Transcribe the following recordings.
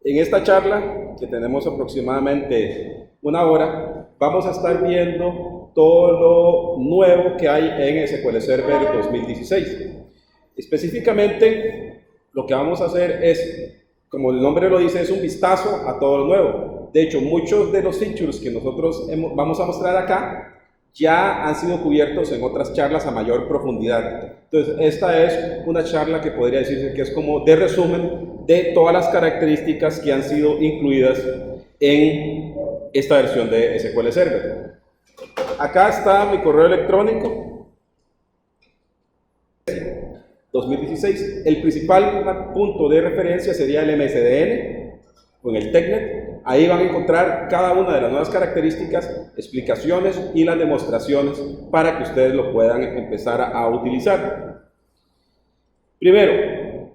En esta charla, que tenemos aproximadamente una hora, vamos a estar viendo todo lo nuevo que hay en SQL Server 2016. Específicamente, lo que vamos a hacer es, como el nombre lo dice, es un vistazo a todo lo nuevo. De hecho, muchos de los features que nosotros vamos a mostrar acá ya han sido cubiertos en otras charlas a mayor profundidad. Entonces, esta es una charla que podría decirse que es como de resumen de todas las características que han sido incluidas en esta versión de SQL Server. Acá está mi correo electrónico 2016. El principal punto de referencia sería el MSDN con el TechNet. Ahí van a encontrar cada una de las nuevas características, explicaciones y las demostraciones para que ustedes lo puedan empezar a utilizar. Primero,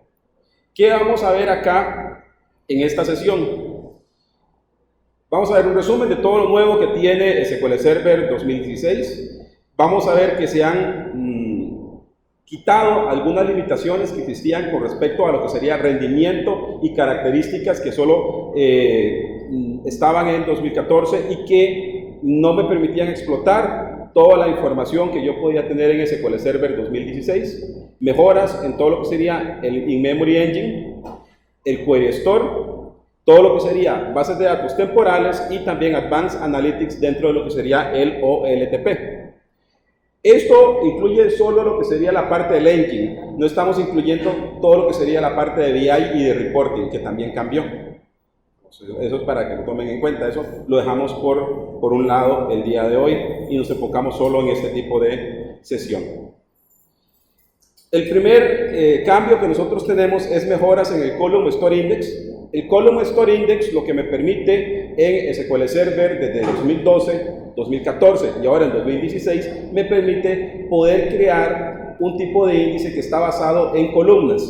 ¿qué vamos a ver acá en esta sesión? Vamos a ver un resumen de todo lo nuevo que tiene SQL Server 2016. Vamos a ver que se han quitado algunas limitaciones que existían con respecto a lo que sería rendimiento y características que solo estaban en 2014 y que no me permitían explotar toda la información que yo podía tener en SQL Server 2016. Mejoras en todo lo que sería el In-Memory Engine, el Query Store, todo lo que sería bases de datos temporales y también Advanced Analytics dentro de lo que sería el OLTP. Esto incluye solo lo que sería la parte del engine, no estamos incluyendo todo lo que sería la parte de BI y de reporting, que también cambió. Eso es para que lo tomen en cuenta, eso lo dejamos por un lado el día de hoy y nos enfocamos solo en este tipo de sesión. El primer cambio que nosotros tenemos es mejoras en el Column Store Index. El Column Store Index lo que me permite en SQL Server desde 2012, 2014 y ahora en 2016 me permite poder crear un tipo de índice que está basado en columnas,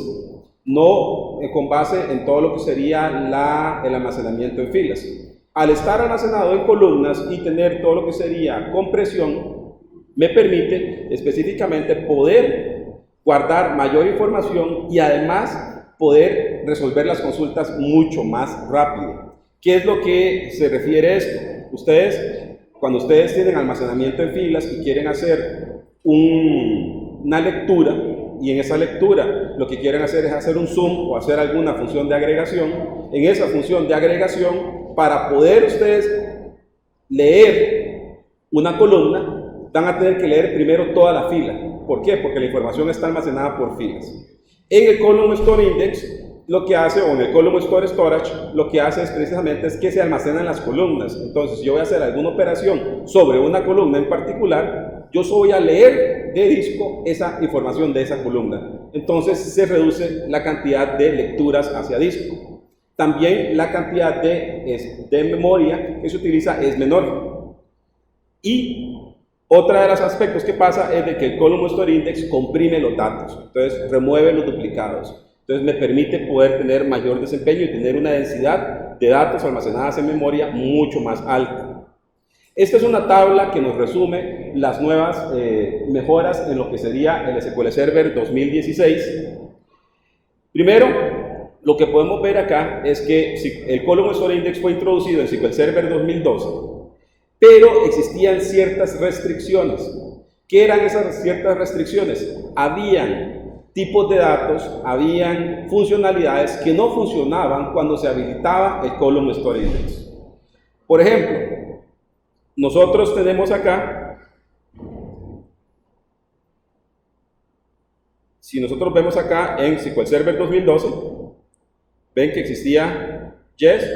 no con base en todo lo que sería el almacenamiento en filas. Al estar almacenado en columnas y tener todo lo que sería compresión, me permite específicamente poder guardar mayor información y además poder resolver las consultas mucho más rápido. ¿Qué es lo que se refiere a esto? Cuando ustedes tienen almacenamiento en filas y quieren hacer una lectura, y en esa lectura lo que quieren hacer es hacer un zoom o hacer alguna función de agregación, en esa función de agregación, para poder ustedes leer una columna, van a tener que leer primero toda la fila. ¿Por qué? Porque la información está almacenada por filas. En el Column Store Index, lo que hace, o en el Column Store Storage, lo que hace es precisamente es que se almacenan las columnas. Entonces, si yo voy a hacer alguna operación sobre una columna en particular, yo solo voy a leer de disco esa información de esa columna. Entonces, se reduce la cantidad de lecturas hacia disco. También la cantidad de memoria que se utiliza es menor. Y otra de los aspectos que pasa es de que el Column Store Index comprime los datos, entonces remueve los duplicados. Entonces me permite poder tener mayor desempeño y tener una densidad de datos almacenadas en memoria mucho más alta. Esta es una tabla que nos resume las nuevas mejoras en lo que sería el SQL Server 2016. Primero, lo que podemos ver acá es que el Column Store Index fue introducido en SQL Server 2012, pero existían ciertas restricciones. ¿Qué eran esas ciertas restricciones? Habían tipos de datos, habían funcionalidades que no funcionaban cuando se habilitaba el Column Store Index. Por ejemplo, nosotros tenemos acá, si nosotros vemos acá en SQL Server 2012, ven que existía yes,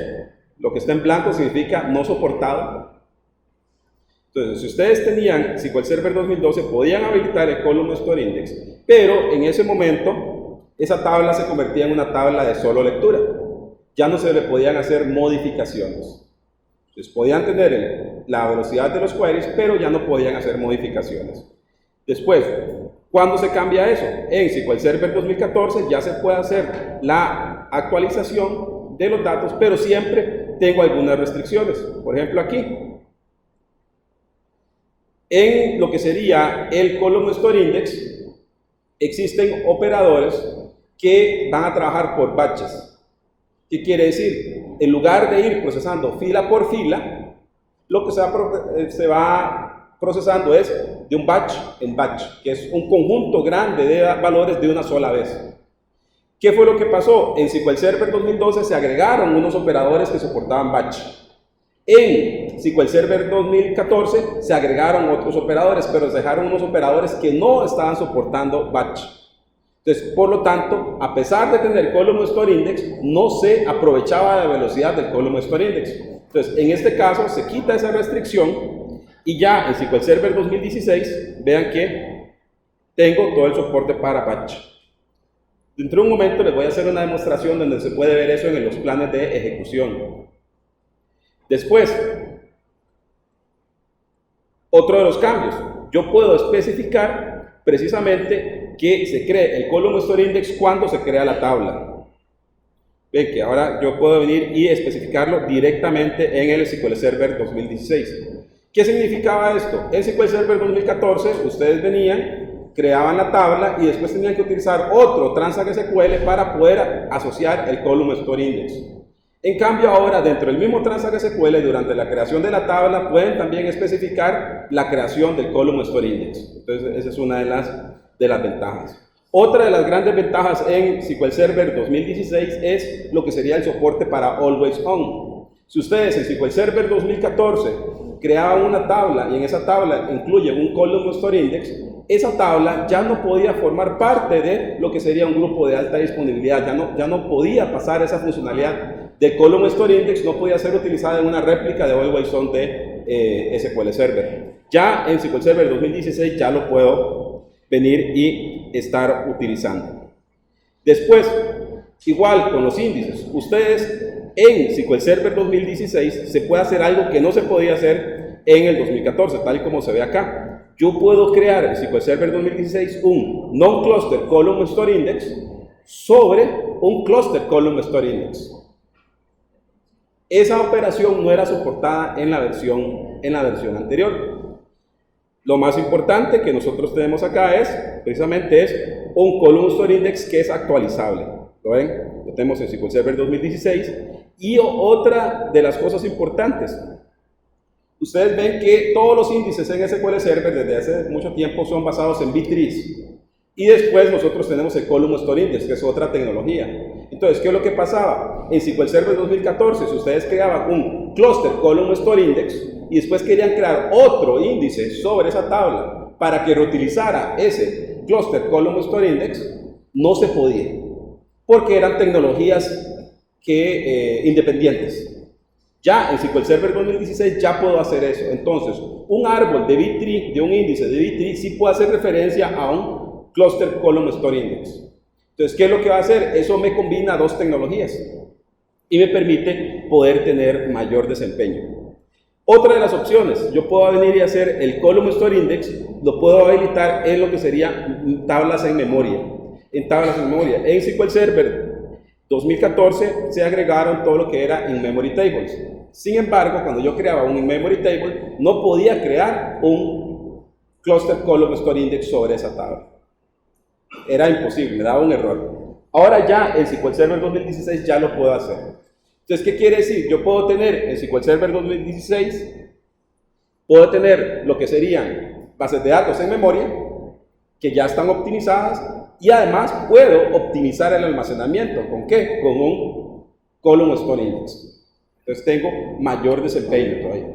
lo que está en blanco significa no soportado. Entonces, si ustedes tenían SQL Server 2012, podían habilitar el Column Store Index, pero en ese momento, esa tabla se convertía en una tabla de solo lectura. Ya no se le podían hacer modificaciones. Entonces, podían tener la velocidad de los queries, pero ya no podían hacer modificaciones. Después, ¿cuándo se cambia eso? En SQL Server 2014 ya se puede hacer la actualización de los datos, pero siempre tengo algunas restricciones. Por ejemplo, aquí, en lo que sería el Column Store Index, existen operadores que van a trabajar por batches. ¿Qué quiere decir? En lugar de ir procesando fila por fila, lo que se va procesando es de un batch en batch, que es un conjunto grande de valores de una sola vez. ¿Qué fue lo que pasó? En SQL Server 2012 se agregaron unos operadores que soportaban batch. En SQL Server 2014 se agregaron otros operadores, pero se dejaron unos operadores que no estaban soportando batch. Entonces, por lo tanto, a pesar de tener Column Store Index, no se aprovechaba de la velocidad del Column Store Index. Entonces, en este caso, se quita esa restricción y ya en SQL Server 2016, vean que tengo todo el soporte para batch. Dentro de un momento les voy a hacer una demostración donde se puede ver eso en los planes de ejecución. Después, otro de los cambios, yo puedo especificar precisamente que se cree el Column Store Index cuando se crea la tabla. Ven que ahora yo puedo venir y especificarlo directamente en el SQL Server 2016. ¿Qué significaba esto? En SQL Server 2014 ustedes venían, creaban la tabla y después tenían que utilizar otro Transact SQL para poder asociar el Column Store Index. En cambio ahora dentro del mismo Transact SQL durante la creación de la tabla pueden también especificar la creación del Column Store Index. Entonces esa es una de las ventajas. Otra de las grandes ventajas en SQL Server 2016 es lo que sería el soporte para Always On. Si ustedes en SQL Server 2014 creaban una tabla y en esa tabla incluyen un Column Store Index, esa tabla ya no podía formar parte de lo que sería un grupo de alta disponibilidad, ya no podía pasar esa funcionalidad de Column Store Index, no podía ser utilizada en una réplica de Always On de SQL Server. Ya en SQL Server 2016 ya lo puedo venir y estar utilizando. Después, igual con los índices, ustedes en SQL Server 2016 se puede hacer algo que no se podía hacer en el 2014, tal como se ve acá. Yo puedo crear en SQL Server 2016 un non-cluster Column Store Index sobre un cluster Column Store Index. Esa operación no era soportada en la versión anterior. Lo más importante que nosotros tenemos acá precisamente es un Column Store Index que es actualizable. ¿Lo ven? Lo tenemos en SQL Server 2016. Y otra de las cosas importantes, ustedes ven que todos los índices en SQL Server desde hace mucho tiempo son basados en B-trees. Y después nosotros tenemos el Column Store Index, que es otra tecnología. Entonces, ¿qué es lo que pasaba? En SQL Server 2014, si ustedes creaban un cluster Column Store Index y después querían crear otro índice sobre esa tabla para que reutilizara ese cluster Column Store Index, no se podía, porque eran tecnologías independientes. Ya en SQL Server 2016 ya puedo hacer eso. Entonces, un árbol de B-tree, de un índice de B-tree, sí puede hacer referencia a un Cluster Column Store Index. Entonces, ¿qué es lo que va a hacer? Eso me combina dos tecnologías y me permite poder tener mayor desempeño. Otra de las opciones, yo puedo venir y hacer el Column Store Index, lo puedo habilitar en lo que sería tablas en memoria. En tablas en memoria. En SQL Server 2014 se agregaron todo lo que era in-memory tables. Sin embargo, cuando yo creaba un in-memory table, no podía crear un Cluster Column Store Index sobre esa tabla. Era imposible, me daba un error. Ahora ya en SQL Server 2016 ya lo puedo hacer. Entonces, ¿qué quiere decir? Yo puedo tener en SQL Server 2016, puedo tener lo que serían bases de datos en memoria, que ya están optimizadas, y además puedo optimizar el almacenamiento. ¿Con qué? Con un Column Store Index. Entonces tengo mayor desempeño todavía.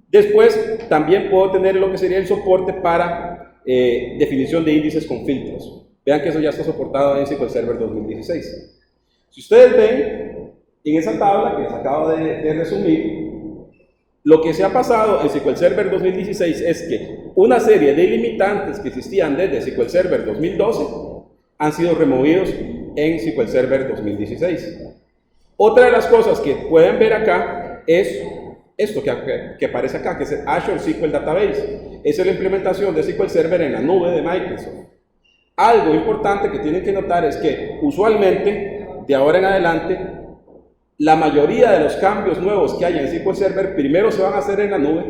Después también puedo tener lo que sería el soporte para definición de índices con filtros. Vean que eso ya está soportado en SQL Server 2016. Si ustedes ven en esa tabla que les acabo de resumir, lo que se ha pasado en SQL Server 2016 es que una serie de limitantes que existían desde SQL Server 2012 han sido removidos en SQL Server 2016. Otra de las cosas que pueden ver acá es esto que aparece acá, que es el Azure SQL Database. Esa es la implementación de SQL Server en la nube de Microsoft. Algo importante que tienen que notar es que usualmente, de ahora en adelante, la mayoría de los cambios nuevos que hay en SQL Server primero se van a hacer en la nube.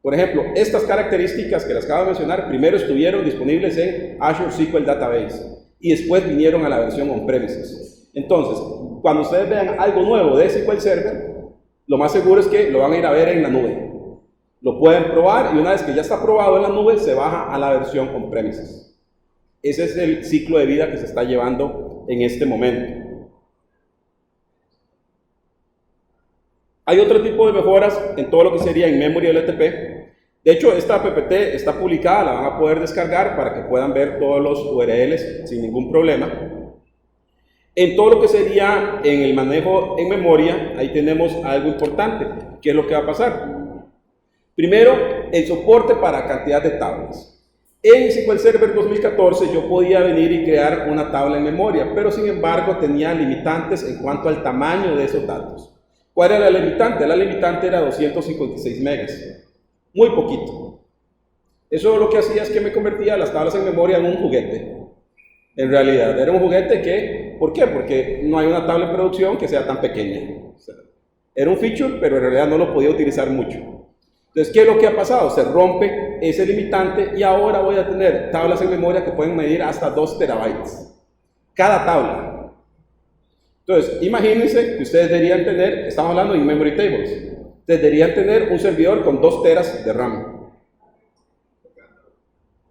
Por ejemplo, estas características que les acabo de mencionar primero estuvieron disponibles en Azure SQL Database y después vinieron a la versión on-premises. Entonces, cuando ustedes vean algo nuevo de SQL Server, lo más seguro es que lo van a ir a ver en la nube. Lo pueden probar y una vez que ya está probado en la nube, se baja a la versión on-premises. Ese es el ciclo de vida que se está llevando en este momento. Hay otro tipo de mejoras en todo lo que sería in-memory LTP. De hecho, esta PPT está publicada, la van a poder descargar para que puedan ver todos los URLs sin ningún problema. En todo lo que sería en el manejo en memoria, ahí tenemos algo importante. ¿Qué es lo que va a pasar? Primero, el soporte para cantidad de tablas. En SQL Server 2014 yo podía venir y crear una tabla en memoria, pero sin embargo tenía limitantes en cuanto al tamaño de esos datos. ¿Cuál era la limitante? La limitante era 256 megas. Muy poquito. Eso lo que hacía es que me convertía las tablas en memoria en un juguete. En realidad, era un juguete que, ¿por qué? Porque no hay una tabla en producción que sea tan pequeña. O sea, era un feature, pero en realidad no lo podía utilizar mucho. Entonces, ¿qué es lo que ha pasado? Se rompe ese limitante y ahora voy a tener tablas en memoria que pueden medir hasta 2 terabytes. Cada tabla. Entonces, imagínense que ustedes deberían tener, estamos hablando de in-memory tables, ustedes deberían tener un servidor con 2 teras de RAM.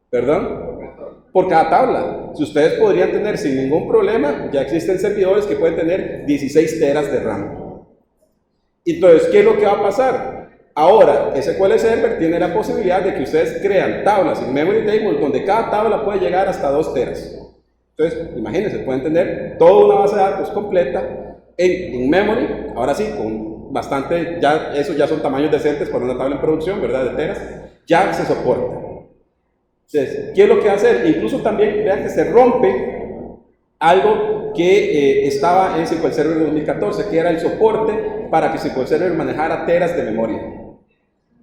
¿Perdón? Por cada tabla. Si ustedes podrían tener sin ningún problema, ya existen servidores que pueden tener 16 teras de RAM. Entonces, ¿qué es lo que va a pasar? Ahora, SQL Server tiene la posibilidad de que ustedes crean tablas en memory table donde cada tabla puede llegar hasta 2 teras. Entonces, imagínense, pueden tener toda una base de datos completa en memory, ahora sí, con bastante, ya, esos ya son tamaños decentes para una tabla en producción, ¿verdad? De teras, ya se soporta. Entonces, ¿qué es lo que va a hacer? Incluso también, vean que se rompe algo que estaba en SQL Server 2014, que era el soporte para que SQL Server manejara teras de memoria.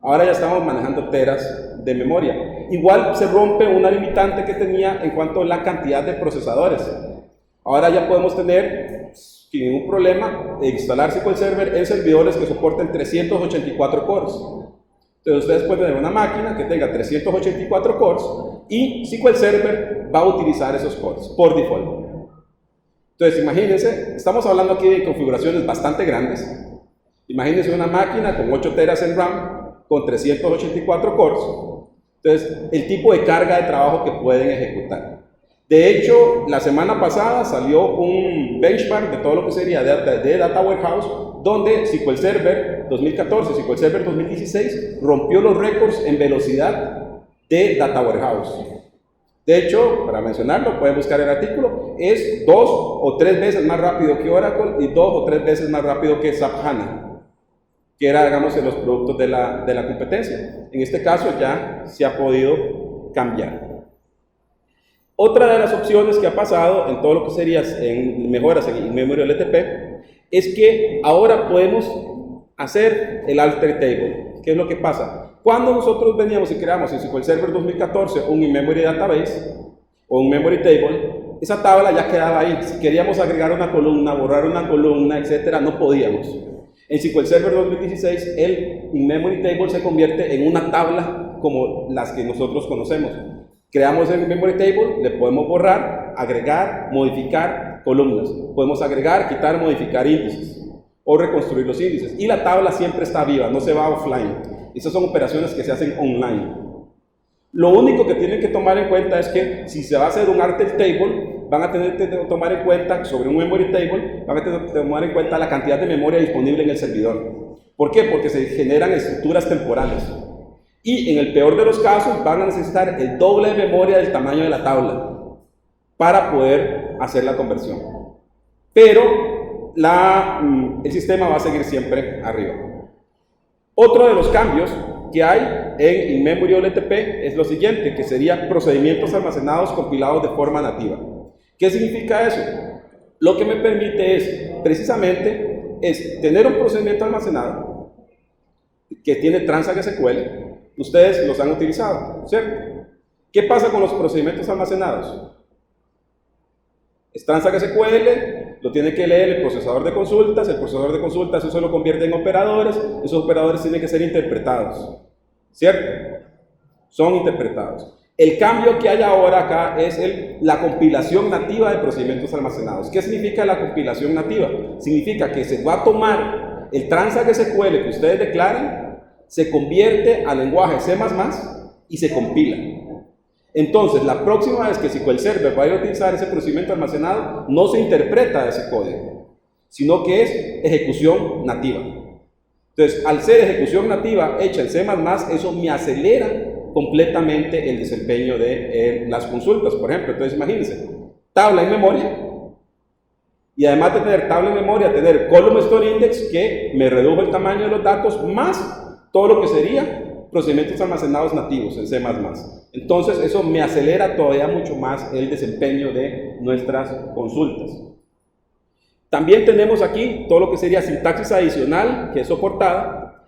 Ahora ya estamos manejando teras de memoria. Igual se rompe una limitante que tenía en cuanto a la cantidad de procesadores. Ahora ya podemos tener, sin ningún problema, instalar SQL Server en servidores que soporten 384 cores. Entonces ustedes pueden tener una máquina que tenga 384 cores y SQL Server va a utilizar esos cores por default. Entonces imagínense, estamos hablando aquí de configuraciones bastante grandes. Imagínense una máquina con 8 teras en RAM, con 384 cores. Entonces, el tipo de carga de trabajo que pueden ejecutar. De hecho, la semana pasada salió un benchmark de todo lo que sería de Data Warehouse, donde SQL Server 2014 y SQL Server 2016 rompió los récords en velocidad de Data Warehouse. De hecho, para mencionarlo, pueden buscar el artículo, es 2 o 3 veces más rápido que Oracle y 2 o 3 veces más rápido que SAP HANA, que era, digamos, en los productos de la competencia. En este caso ya se ha podido cambiar. Otra de las opciones que ha pasado en todo lo que sería en mejoras en in-memory LTP es que ahora podemos hacer el alter table. ¿Qué es lo que pasa? Cuando nosotros veníamos y creamos en SQL Server 2014 un in-memory database o un memory table, esa tabla ya quedaba ahí. Si queríamos agregar una columna, borrar una columna, etcétera, no podíamos. En SQL Server 2016, el in-memory table se convierte en una tabla como las que nosotros conocemos. Creamos el memory table, le podemos borrar, agregar, modificar columnas. Podemos agregar, quitar, modificar índices o reconstruir los índices. Y la tabla siempre está viva, no se va offline. Esas son operaciones que se hacen online. Lo único que tienen que tomar en cuenta es que si se va a hacer un alter table, van a tener que tomar en cuenta, sobre un memory table, van a tener que tomar en cuenta la cantidad de memoria disponible en el servidor. ¿Por qué? Porque se generan estructuras temporales. Y en el peor de los casos, van a necesitar el doble de memoria del tamaño de la tabla para poder hacer la conversión. Pero el sistema va a seguir siempre arriba. Otro de los cambios que hay en in-memory LTP es lo siguiente, que sería procedimientos almacenados compilados de forma nativa. ¿Qué significa eso? Lo que me permite es, precisamente, tener un procedimiento almacenado que tiene Transact SQL. Ustedes los han utilizado, ¿cierto? ¿Qué pasa con los procedimientos almacenados? Es Transact SQL, lo tiene que leer el procesador de consultas, el procesador de consultas eso lo convierte en operadores, esos operadores tienen que ser interpretados, ¿cierto? Son interpretados. El cambio que hay ahora acá es la compilación nativa de procedimientos almacenados. ¿Qué significa la compilación nativa? Significa que se va a tomar el Transact SQL que ustedes declaran, se convierte a lenguaje C++ y se compila. Entonces, la próxima vez que SQL Server vaya a utilizar ese procedimiento almacenado, no se interpreta ese código, sino que es ejecución nativa. Entonces, al ser ejecución nativa hecha en C++, eso me acelera completamente el desempeño de las consultas, por ejemplo. Entonces, imagínense, tabla en memoria, y además de tener tabla en memoria, tener column store index, que me redujo el tamaño de los datos, más todo lo que sería procedimientos almacenados nativos en C++. Entonces, eso me acelera todavía mucho más el desempeño de nuestras consultas. También tenemos aquí todo lo que sería sintaxis adicional, que es soportada,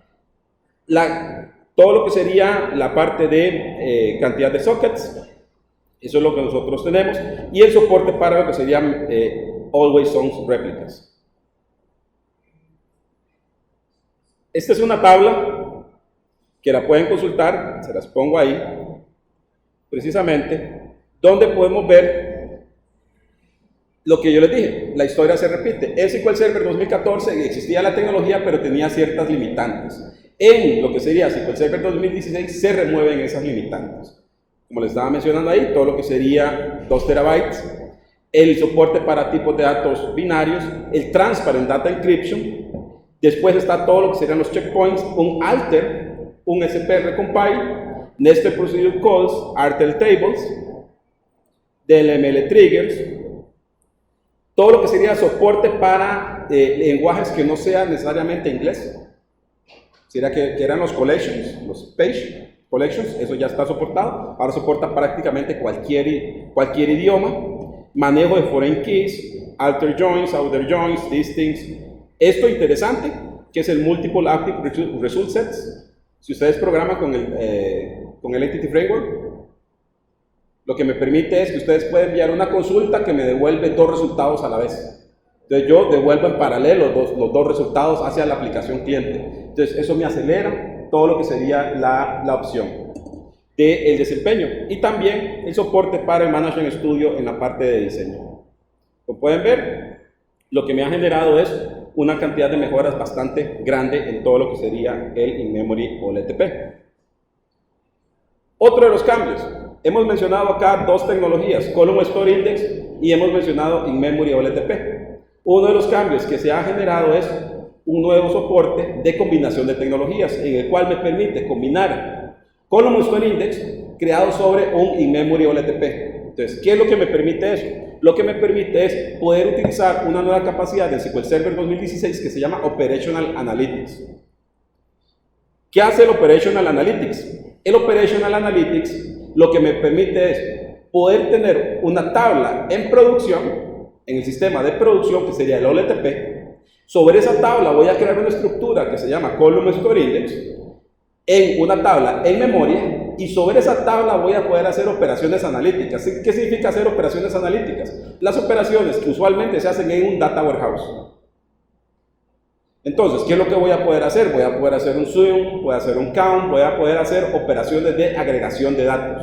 todo lo que sería la parte de cantidad de sockets, eso es lo que nosotros tenemos, y el soporte para lo que serían always on réplicas. Esta es una tabla que la pueden consultar, se las pongo ahí, precisamente, donde podemos ver lo que yo les dije, la historia se repite. En SQL Server 2014 existía la tecnología, pero tenía ciertas limitantes. En lo que sería SQL Server 2016 se remueven esas limitantes. Como les estaba mencionando ahí, todo lo que sería 2 terabytes, el soporte para tipos de datos binarios, el Transparent Data Encryption, después está todo lo que serían los checkpoints, un alter, un SP recompile, Nested Procedure Calls, RTL Tables, DLML Triggers, todo lo que sería soporte para lenguajes que no sean necesariamente inglés. Sería que eran los collections, los page collections, eso ya está soportado. Ahora soporta prácticamente cualquier idioma. Manejo de foreign keys, alter joins, outer joins, distincts. Esto interesante, que es el Multiple Active Result Sets. Si ustedes programan con el Entity Framework, lo que me permite es que ustedes pueden enviar una consulta que me devuelve 2 resultados a la vez. Entonces yo devuelvo en paralelo los dos resultados hacia la aplicación cliente. Entonces eso me acelera todo lo que sería la opción del desempeño. Y también el soporte para el Management Studio en la parte de diseño. Como pueden ver, lo que me ha generado es una cantidad de mejoras bastante grande en todo lo que sería el in-memory o LTP. Otro de los cambios. Hemos mencionado acá 2 tecnologías, Column Store Index y hemos mencionado in-memory o LTP. Uno de los cambios que se ha generado es un nuevo soporte de combinación de tecnologías, en el cual me permite combinar Column Store Index creado sobre un in-memory o LTP. Entonces, ¿qué es lo que me permite eso? Lo que me permite es poder utilizar una nueva capacidad del SQL Server 2016 que se llama Operational Analytics. ¿Qué hace el Operational Analytics? El Operational Analytics lo que me permite es poder tener una tabla en producción, en el sistema de producción, que sería el OLTP. Sobre esa tabla voy a crear una estructura que se llama Column Store Index, en una tabla en memoria, y sobre esa tabla voy a poder hacer operaciones analíticas. ¿Qué significa hacer operaciones analíticas? Las operaciones que usualmente se hacen en un data warehouse. Entonces, ¿qué es lo que voy a poder hacer? Voy a poder hacer un zoom, voy a hacer un count, voy a poder hacer operaciones de agregación de datos.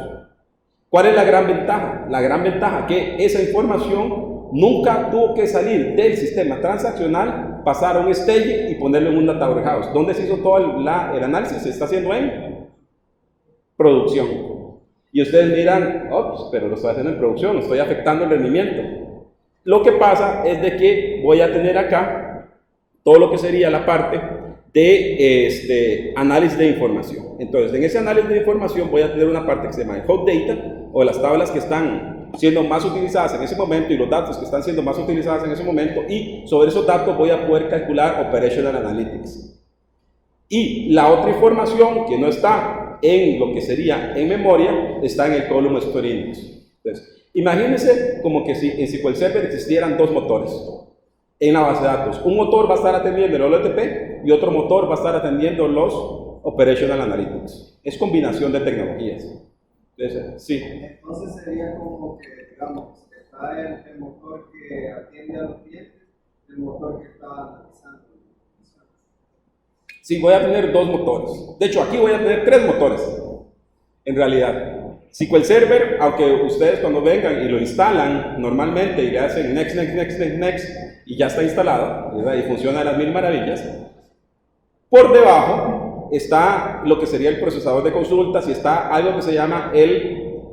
¿Cuál es la gran ventaja? La gran ventaja que esa información nunca tuvo que salir del sistema transaccional, pasar a un stage y ponerlo en un data warehouse. ¿Dónde se hizo todo el análisis? Se está haciendo en producción. Y ustedes dirán, oh, pero lo estoy haciendo en producción, estoy afectando el rendimiento. Lo que pasa es de que voy a tener acá todo lo que sería la parte de análisis de información. Entonces, en ese análisis de información voy a tener una parte que se llama hot data, o las tablas que están siendo más utilizadas en ese momento y los datos que están siendo más utilizados en ese momento, y sobre esos datos voy a poder calcular Operational Analytics. Y la otra información que no está en lo que sería en memoria, está en el Column Store Index. Entonces, imagínense como que si en SQL Server existieran 2 motores en la base de datos. Un motor va a estar atendiendo el OLTP y otro motor va a estar atendiendo los Operational Analytics. Es combinación de tecnologías. Entonces, sí. Entonces sería como que, digamos, está el motor que atiende a los clientes, el motor que está analizando. Sí, voy a tener 2 motores. De hecho, aquí voy a tener 3 motores, en realidad. SQL Server, aunque ustedes cuando vengan y lo instalan normalmente y le hacen next, next, next, next, next, y ya está instalado, ¿verdad? Y funciona de las mil maravillas, por debajo está lo que sería el procesador de consultas y está algo que se llama el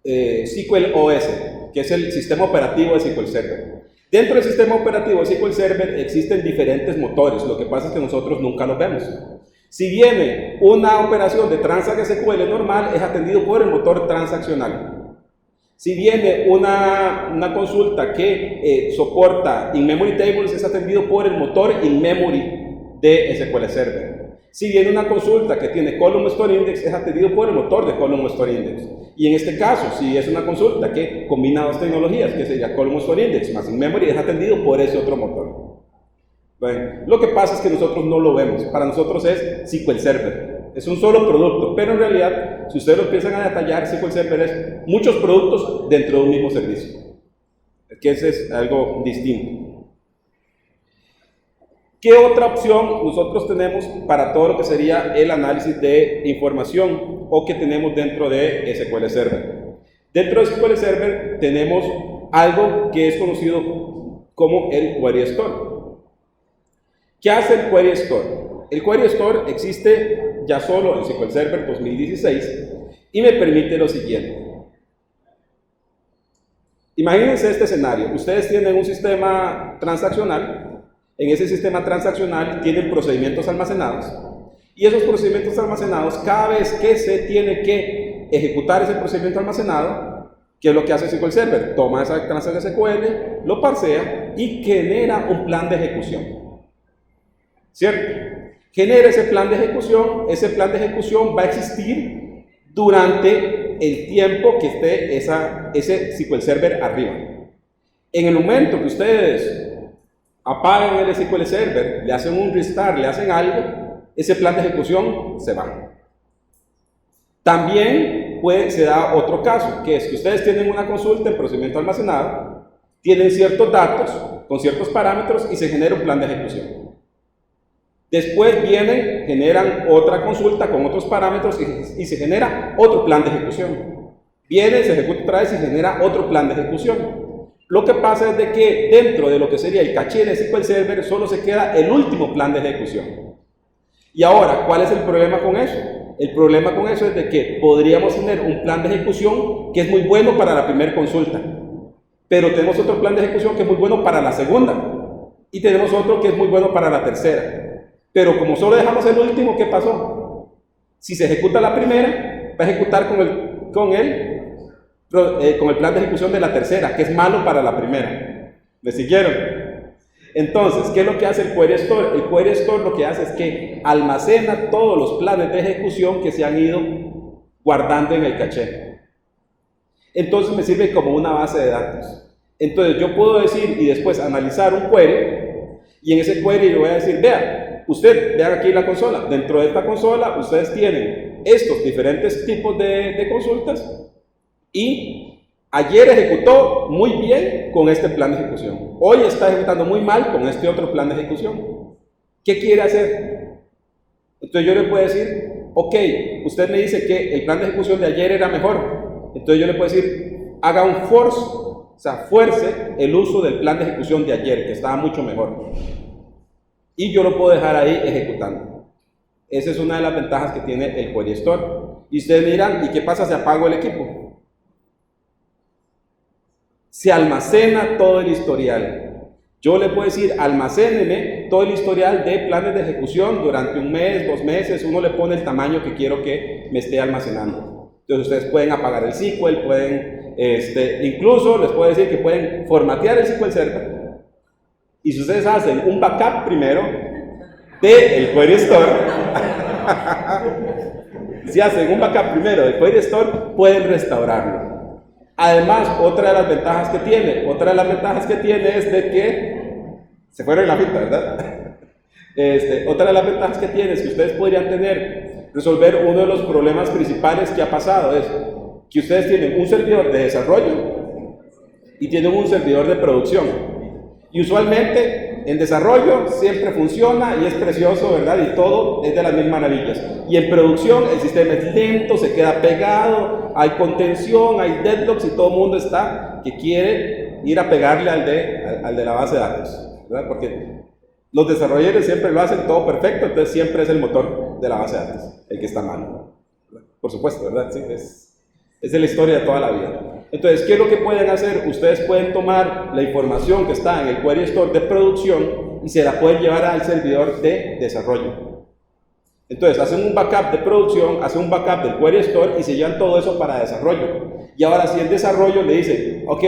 SQL OS, que es el sistema operativo de SQL Server. Dentro del sistema operativo de SQL Server existen diferentes motores, lo que pasa es que nosotros nunca los vemos. Si viene una operación de Transact SQL normal, es atendido por el motor transaccional. Si viene una consulta que soporta in-memory tables, es atendido por el motor in-memory de SQL Server. Si viene una consulta que tiene column store index, es atendido por el motor de column store index. Y en este caso, si es una consulta que combina dos tecnologías, que sería column store index más in-memory, es atendido por ese otro motor. Bueno, lo que pasa es que nosotros no lo vemos. Para nosotros es SQL Server. Es un solo producto, pero en realidad, si ustedes lo empiezan a detallar, SQL Server es muchos productos dentro de un mismo servicio. Es que ese es algo distinto. ¿Qué otra opción nosotros tenemos para todo lo que sería el análisis de información o que tenemos dentro de SQL Server? Dentro de SQL Server tenemos algo que es conocido como el Query Store. ¿Qué hace el Query Store? El Query Store existe ya solo en SQL Server 2016 y me permite lo siguiente. Imagínense este escenario. Ustedes tienen un sistema transaccional. En ese sistema transaccional tienen procedimientos almacenados y esos procedimientos almacenados, cada vez que se tiene que ejecutar ese procedimiento almacenado, ¿qué es lo que hace SQL Server? Toma esa clase de SQL, lo parsea y genera un plan de ejecución, ¿cierto? Genera ese plan de ejecución va a existir durante el tiempo que esté ese SQL Server arriba. En el momento que ustedes apagan el SQL Server, le hacen un restart, le hacen algo, ese plan de ejecución se va. También se da otro caso, que es que ustedes tienen una consulta en procedimiento almacenado, tienen ciertos datos con ciertos parámetros y se genera un plan de ejecución. Después vienen, generan otra consulta con otros parámetros y se genera otro plan de ejecución. Viene, se ejecuta otra vez y genera otro plan de ejecución. Lo que pasa es de que dentro de lo que sería el caché de SQL Server solo se queda el último plan de ejecución. Y ahora, ¿cuál es el problema con eso? El problema con eso es de que podríamos tener un plan de ejecución que es muy bueno para la primera consulta, pero tenemos otro plan de ejecución que es muy bueno para la segunda, y tenemos otro que es muy bueno para la tercera. Pero como solo dejamos el último, ¿qué pasó? Si se ejecuta la primera, va a ejecutar con el plan de ejecución de la tercera, que es malo para la primera. ¿Me siguieron? Entonces, ¿qué es lo que hace el Query Store? El Query Store lo que hace es que almacena todos los planes de ejecución que se han ido guardando en el caché. Entonces me sirve como una base de datos. Entonces yo puedo decir y después analizar un query, y en ese query yo voy a decir, vean aquí la consola. Dentro de esta consola ustedes tienen estos diferentes tipos de consultas, y ayer ejecutó muy bien con este plan de ejecución. Hoy está ejecutando muy mal con este otro plan de ejecución. ¿Qué quiere hacer? Entonces yo le puedo decir, ok, usted me dice que el plan de ejecución de ayer era mejor. Entonces yo le puedo decir, haga un force, o sea, fuerce el uso del plan de ejecución de ayer, que estaba mucho mejor. Y yo lo puedo dejar ahí ejecutando. Esa es una de las ventajas que tiene el Query Store. Y ustedes dirán, ¿y qué pasa si apago el equipo? Se almacena todo el historial. Yo le puedo decir, almacéneme todo el historial de planes de ejecución durante un mes, 2 meses. Uno le pone el tamaño que quiero que me esté almacenando. Entonces ustedes pueden apagar el SQL, pueden, incluso les puedo decir que pueden formatear el SQL Server. Y si ustedes hacen un backup primero del Query Store, si hacen un backup primero del Query Store, pueden restaurarlo. Además, otra de las ventajas que tiene es de que se fueron en la pinta, ¿verdad? Otra de las ventajas que tiene es que ustedes podrían resolver uno de los problemas principales que ha pasado, es que ustedes tienen un servidor de desarrollo y tienen un servidor de producción. Y usualmente en desarrollo siempre funciona y es precioso, ¿verdad? Y todo es de las mil maravillas. Y en producción el sistema es lento, se queda pegado, hay contención, hay deadlocks y todo el mundo está que quiere ir a pegarle al de la base de datos, ¿verdad? Porque los desarrolladores siempre lo hacen todo perfecto, entonces siempre es el motor de la base de datos el que está mal. Por supuesto, ¿verdad? Sí, es de la historia de toda la vida. Entonces, ¿qué es lo que pueden hacer? Ustedes pueden tomar la información que está en el Query Store de producción y se la pueden llevar al servidor de desarrollo. Entonces, hacen un backup de producción, hacen un backup del Query Store y se llevan todo eso para desarrollo. Y ahora, si el desarrollo le dice, ok,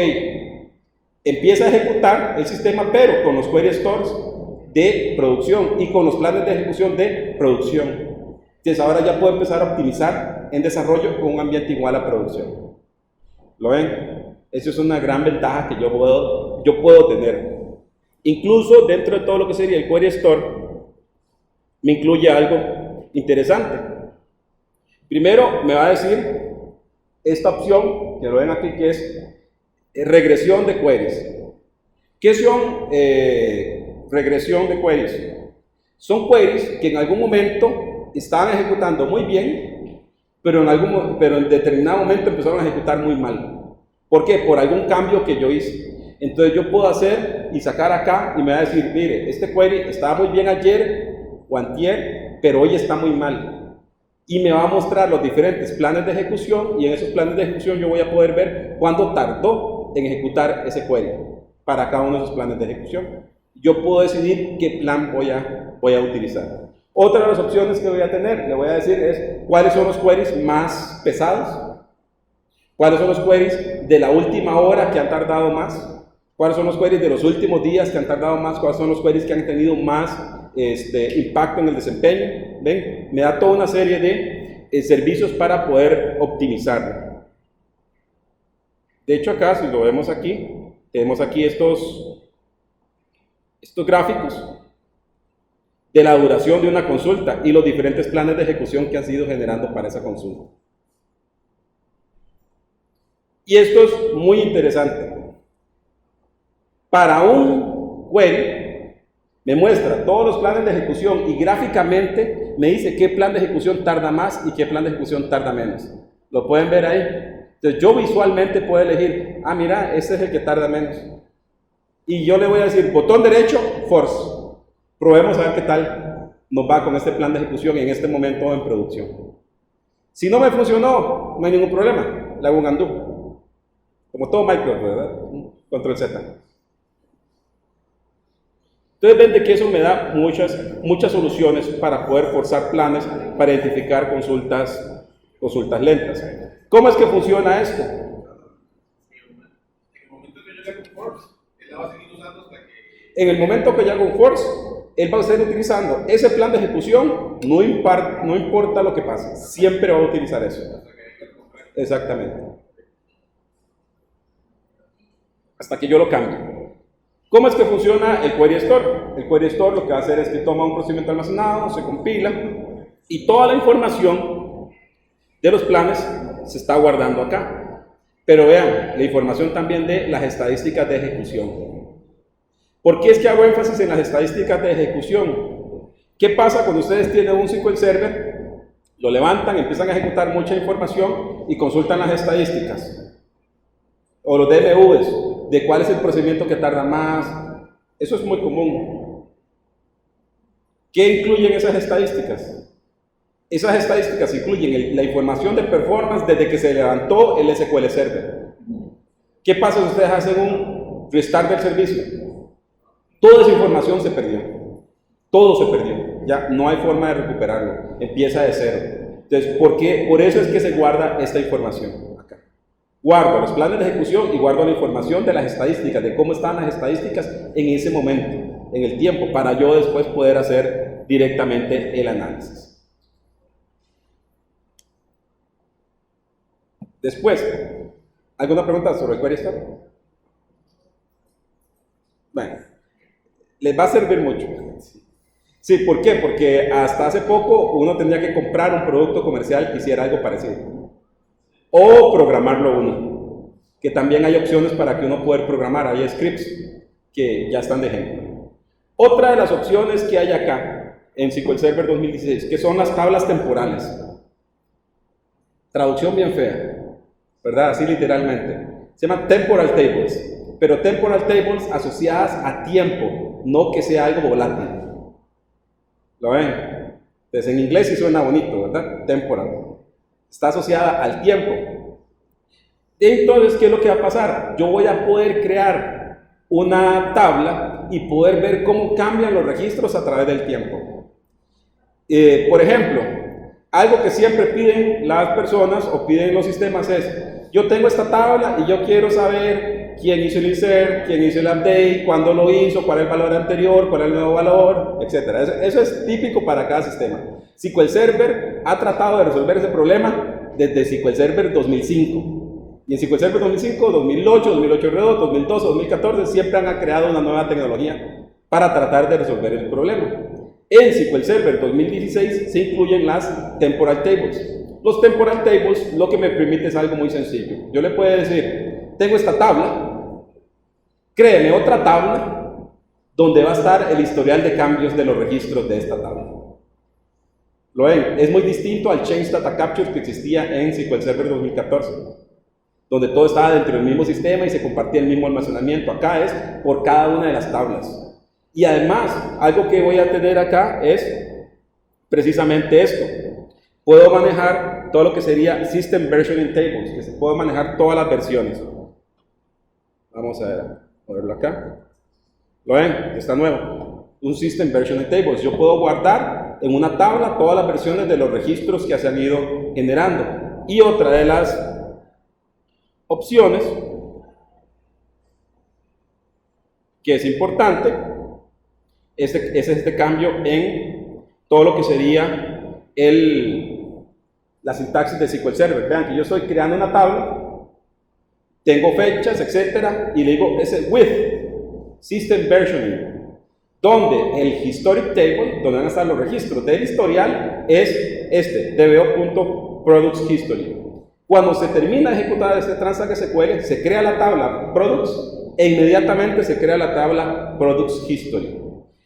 empieza a ejecutar el sistema, pero con los Query Stores de producción y con los planes de ejecución de producción. Entonces, ahora ya puedo empezar a optimizar en desarrollo con un ambiente igual a producción. ¿Lo ven? Eso es una gran ventaja que yo puedo tener. Incluso dentro de todo lo que sería el Query Store, me incluye algo interesante. Primero, me va a decir esta opción, que lo ven aquí, que es regresión de queries. ¿Qué son regresión de queries? Son queries que en algún momento estaban ejecutando muy bien, pero en determinado momento empezaron a ejecutar muy mal. ¿Por qué? Por algún cambio que yo hice. Entonces yo puedo hacer y sacar acá y me va a decir, mire, este query estaba muy bien ayer o antier, pero hoy está muy mal. Y me va a mostrar los diferentes planes de ejecución y en esos planes de ejecución yo voy a poder ver cuándo tardó en ejecutar ese query para cada uno de esos planes de ejecución. Yo puedo decidir qué plan voy a utilizar. Otra de las opciones que voy a tener, le voy a decir, es cuáles son los queries más pesados, cuáles son los queries de la última hora que han tardado más, cuáles son los queries de los últimos días que han tardado más, cuáles son los queries que han tenido más impacto en el desempeño. ¿Ven? Me da toda una serie de servicios para poder optimizarlo. De hecho, acá, si lo vemos aquí, tenemos aquí estos gráficos de la duración de una consulta y los diferentes planes de ejecución que han sido generando para esa consulta. Y esto es muy interesante. Para un query, me muestra todos los planes de ejecución y gráficamente me dice qué plan de ejecución tarda más y qué plan de ejecución tarda menos. ¿Lo pueden ver ahí? Entonces yo visualmente puedo elegir, mira, este es el que tarda menos. Y yo le voy a decir, botón derecho, force. Probemos a ver qué tal nos va con este plan de ejecución en este momento en producción. Si no me funcionó, no hay ningún problema, le hago un undo. Como todo Microsoft, ¿verdad? Control Z. Entonces ven de que eso me da muchas soluciones para poder forzar planes para identificar consultas lentas. ¿Cómo es que funciona esto? En el momento que yo hago un force, él va a seguir utilizando ese plan de ejecución, no importa lo que pase, siempre va a utilizar eso. Exactamente. Hasta que yo lo cambie. ¿Cómo es que funciona el Query Store? El Query Store lo que va a hacer es que toma un procedimiento almacenado, se compila y toda la información de los planes se está guardando acá. Pero vean, la información también de las estadísticas de ejecución. ¿Por qué es que hago énfasis en las estadísticas de ejecución? ¿Qué pasa cuando ustedes tienen un SQL Server, lo levantan, empiezan a ejecutar mucha información y consultan las estadísticas? O los DMVs, de cuál es el procedimiento que tarda más. Eso es muy común. ¿Qué incluyen esas estadísticas? Esas estadísticas incluyen la información de performance desde que se levantó el SQL Server. ¿Qué pasa si ustedes hacen un restart del servicio? Toda esa información se perdió. Todo se perdió. Ya no hay forma de recuperarlo. Empieza de cero. Entonces, por eso es que se guarda esta información acá. Guardo los planes de ejecución y guardo la información de las estadísticas, de cómo están las estadísticas en ese momento, en el tiempo, para yo después poder hacer directamente el análisis. Después, ¿alguna pregunta sobre el Query Store? Bueno, les va a servir mucho. Sí, ¿por qué? Porque hasta hace poco uno tenía que comprar un producto comercial que hiciera algo parecido. O programarlo uno. Que también hay opciones para que uno pueda programar. Hay scripts que ya están de ejemplo. Otra de las opciones que hay acá en SQL Server 2016, que son las tablas temporales. Traducción bien fea, ¿verdad? Así literalmente. Se llama temporal tables, pero temporal tables asociadas a tiempo, no que sea algo volátil. ¿Lo ven? Entonces en inglés sí suena bonito, ¿verdad? Temporal. Está asociada al tiempo. Entonces, ¿qué es lo que va a pasar? Yo voy a poder crear una tabla y poder ver cómo cambian los registros a través del tiempo. Por ejemplo, algo que siempre piden las personas o piden los sistemas es, yo tengo esta tabla y yo quiero saber quién hizo el insert, quién hizo el update, cuándo lo hizo, cuál es el valor anterior, cuál es el nuevo valor, etc. Eso es típico para cada sistema. SQL Server ha tratado de resolver ese problema desde SQL Server 2005. Y en SQL Server 2005, 2008, 2008 R2, 2012, 2014 siempre han creado una nueva tecnología para tratar de resolver el problema. En SQL Server 2016 se incluyen las temporal tables. Los temporal tables lo que me permite es algo muy sencillo. Yo le puedo decir, tengo esta tabla, créeme otra tabla donde va a estar el historial de cambios de los registros de esta tabla. ¿Lo ven? Es muy distinto al Change Data Capture que existía en SQL Server 2014, donde todo estaba dentro del mismo sistema y se compartía el mismo almacenamiento. Acá es por cada una de las tablas. Y además, algo que voy a tener acá es precisamente esto. Puedo manejar todo lo que sería System Versioning Tables, que se puede manejar todas las versiones. Vamos a verlo acá. ¿Lo ven? Está nuevo. Un System Versioning Tables. Yo puedo guardar en una tabla todas las versiones de los registros que se han ido generando. Y otra de las opciones que es importante es este cambio en todo lo que sería la sintaxis de SQL Server. Vean que yo estoy creando una tabla, tengo fechas, etcétera, y le digo ese with system versioning, donde el historic table, donde van a estar los registros del historial, es este, dbo.products history. Cuando se termina de ejecutar este Transact SQL, se crea la tabla products e inmediatamente se crea la tabla products history.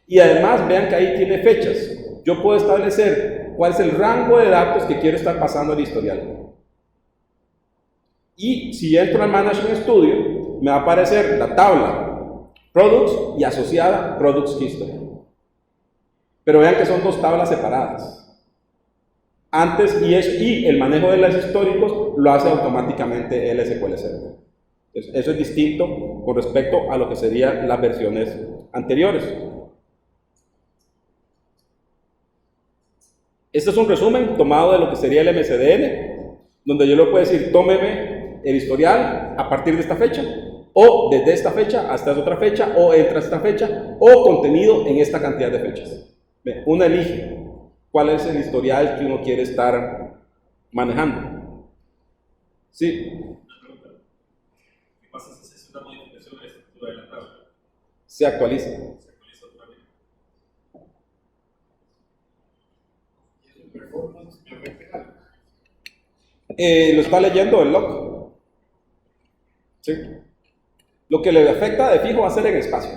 Y además vean que ahí tiene fechas. Yo puedo establecer cuál es el rango de datos que quiero estar pasando al historial. Y si entro al Management Studio, me va a aparecer la tabla Products y asociada Products History. Pero vean que son dos tablas separadas. Antes y el manejo de los históricos lo hace automáticamente el SQL Server. Eso es distinto con respecto a lo que serían las versiones anteriores. Este es un resumen tomado de lo que sería el MSDN, donde yo le puedo decir, tómeme el historial a partir de esta fecha, o desde esta fecha hasta esta otra fecha, o entre esta fecha, o contenido en esta cantidad de fechas. Uno elige cuál es el historial que uno quiere estar manejando. Sí. ¿Qué pasa si se hace una modificación de la estructura de la tabla? Se actualiza. Lo está leyendo el log. ¿Sí? Lo que le afecta de fijo va a ser en espacio.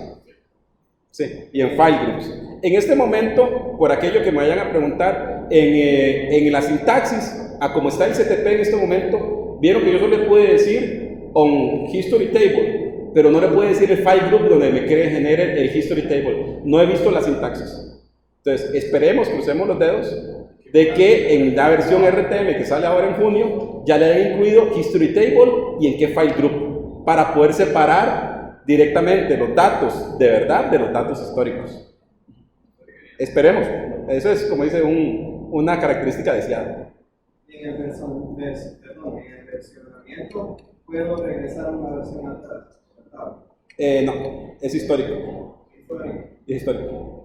Sí, y en file groups. En este momento, por aquello que me vayan a preguntar, en la sintaxis, a como está el CTP en este momento, vieron que yo solo le pude decir on history table, pero no le puedo decir el file group donde me genere el history table. No he visto la sintaxis. Entonces, esperemos, crucemos los dedos, de que en la versión RTM que sale ahora en junio, ya le hayan incluido history table y en qué file group, para poder separar directamente los datos de verdad de los datos históricos. Esperemos. Eso es, como dice, una característica deseada. En el versionamiento, ¿puedo regresar a una versión atrás? No, es histórico. Es histórico.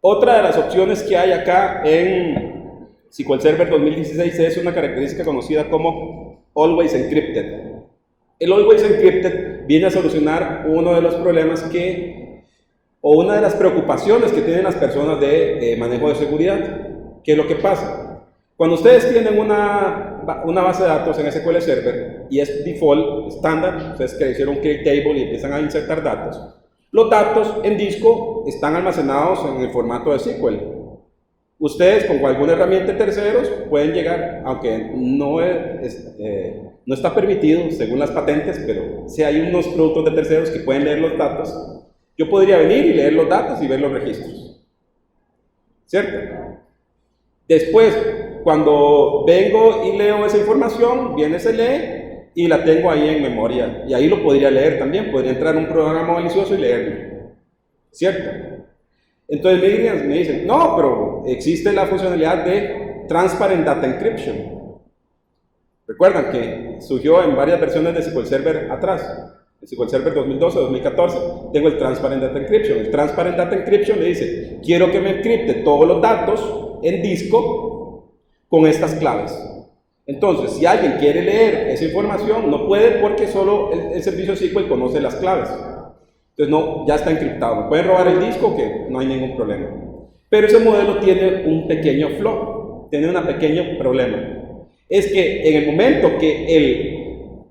Otra de las opciones que hay acá en SQL Server 2016 es una característica conocida como Always Encrypted. El Always Encrypted viene a solucionar uno de los problemas o una de las preocupaciones que tienen las personas de manejo de seguridad. ¿Qué es lo que pasa? Cuando ustedes tienen una base de datos en SQL Server y es default, estándar, ustedes que hicieron un create table y empiezan a insertar datos, Los datos en disco están almacenados en el formato de SQL. Ustedes con alguna herramienta de terceros pueden llegar, aunque no está permitido según las patentes, pero sí hay unos productos de terceros que pueden leer los datos. Yo podría venir y leer los datos y ver los registros. ¿Cierto? Después, cuando vengo y leo esa información, viene, se lee y la tengo ahí en memoria. Y ahí lo podría leer también, podría entrar en un programa malicioso y leerlo. ¿Cierto? Entonces me dicen, no, pero existe la funcionalidad de Transparent Data Encryption. Recuerdan que surgió en varias versiones de SQL Server atrás. En SQL Server 2012, 2014, tengo el Transparent Data Encryption. El Transparent Data Encryption le dice, quiero que me encripte todos los datos en disco con estas claves. Entonces, si alguien quiere leer esa información, no puede porque solo el servicio SQL conoce las claves. Entonces, no, ya está encriptado. Me pueden robar el disco, que no hay ningún problema. Pero ese modelo tiene un pequeño flaw, tiene un pequeño problema. Es que en el momento que el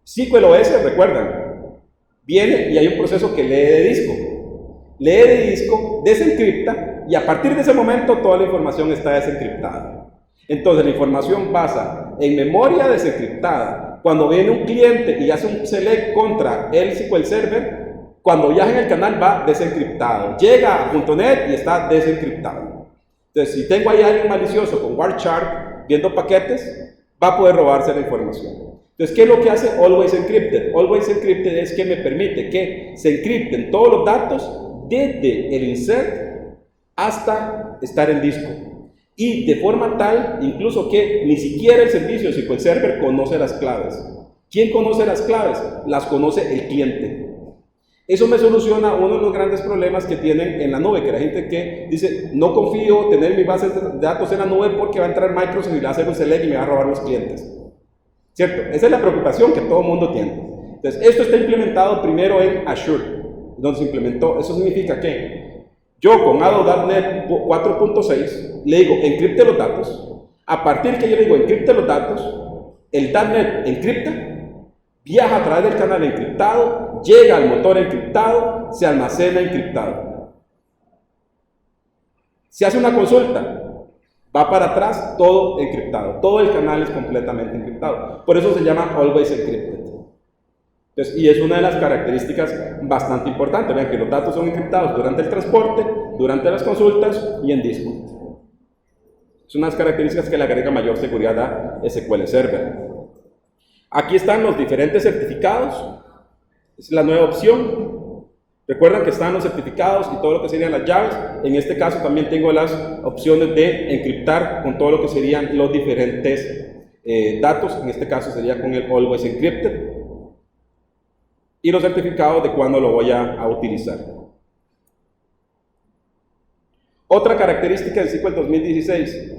SQL OS, recuerdan, viene y hay un proceso que lee de disco. Lee de disco, desencripta, y a partir de ese momento toda la información está desencriptada. Entonces, la información pasa en memoria desencriptada. Cuando viene un cliente y hace un select contra el SQL Server, cuando viaja en el canal va desencriptado. Llega a .NET y está desencriptado. Entonces, si tengo ahí a alguien malicioso con Warchart viendo paquetes, va a poder robarse la información. Entonces, ¿qué es lo que hace Always Encrypted? Always Encrypted es que me permite que se encripten todos los datos desde el insert hasta estar en disco. Y de forma tal, incluso que ni siquiera el servicio SQL Server conoce las claves. ¿Quién conoce las claves? Las conoce el cliente. Eso me soluciona uno de los grandes problemas que tienen en la nube, que la gente que dice, no confío tener mi base de datos en la nube porque va a entrar Microsoft y va a hacer un select y me va a robar los clientes. ¿Cierto? Esa es la preocupación que todo el mundo tiene. Entonces, esto está implementado primero en Azure, donde se implementó. Eso significa que yo con ADO.NET 4.6 le digo, encripte los datos. A partir que yo le digo, encripte los datos, el .NET encripta, viaja a través del canal encriptado, llega al motor encriptado, se almacena encriptado. Se hace una consulta, va para atrás, todo encriptado. Todo el canal es completamente encriptado. Por eso se llama Always Encrypted. Entonces, y es una de las características bastante importantes. Vean que los datos son encriptados durante el transporte, durante las consultas y en disco. Es una de las características que le agrega mayor seguridad a SQL Server. Aquí están los diferentes certificados. Es la nueva opción. Recuerdan que están los certificados y todo lo que serían las llaves. En este caso también tengo las opciones de encriptar con todo lo que serían los diferentes datos. En este caso sería con el Always Encrypted. Y los certificados de cuándo lo voy a utilizar. Otra característica del SQL 2016.